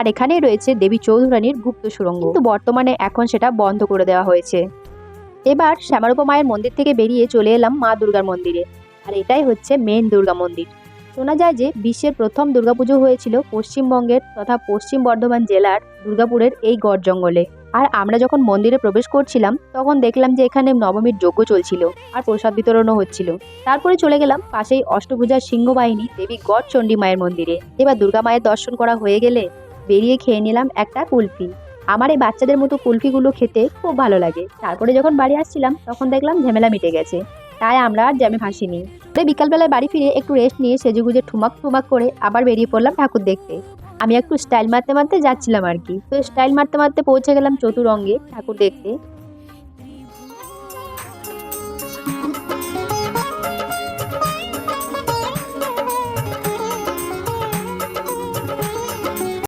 আর এখানেই রয়েছে দেবী চৌধুরানীর গুপ্ত সুড়ঙ্গ, কিন্তু বর্তমানে এখন সেটা বন্ধ করে দেওয়া হয়েছে। এবার শ্যামারূপা মায়ের মন্দির থেকে বেরিয়ে চলে এলাম মা দুর্গার মন্দিরে। আর এটাই হচ্ছে মেন দুর্গা মন্দির। শোনা যায় যে বিশ্বের প্রথম দুর্গাপুজো হয়েছিল পশ্চিমবঙ্গের তথা পশ্চিম বর্ধমান জেলার দুর্গাপুরের এই গড় জঙ্গলে। আর আমরা যখন মন্দিরে প্রবেশ করছিলাম তখন দেখলাম যে এখানে নবমীর যজ্ঞ চলছিল আর প্রসাদ বিতরণও হচ্ছিল। তারপরে চলে গেলাম পাশেই অষ্টভুজার সিংহবাহিনী দেবী গড় চণ্ডী মায়ের মন্দিরে। এবার দুর্গা মায়ের দর্শন করা হয়ে গেলে বেরিয়ে খেয়ে নিলাম একটা কুলফি। আমার এই বাচ্চাদের মতো কুলফিগুলো খেতে খুব ভালো লাগে। তারপরে যখন বাড়ি আসছিলাম তখন দেখলাম ঝামেলা মিটে গেছে, তাই আমরা আর জ্যামে ফাঁসিনি। তাই বিকালবেলায় বাড়ি ফিরে একটু রেস্ট নিয়ে সেজেগুজে ঠুমাক ঠুমাক করে আবার বেরিয়ে পড়লাম ঠাকুর দেখতে। আমি একটু স্টাইল মারতে মারতে যাচ্ছিলাম আর কি। তো স্টাইল মারতে মারতে পৌঁছে গেলাম চতুরঙ্গে ঠাকুর দেখতে।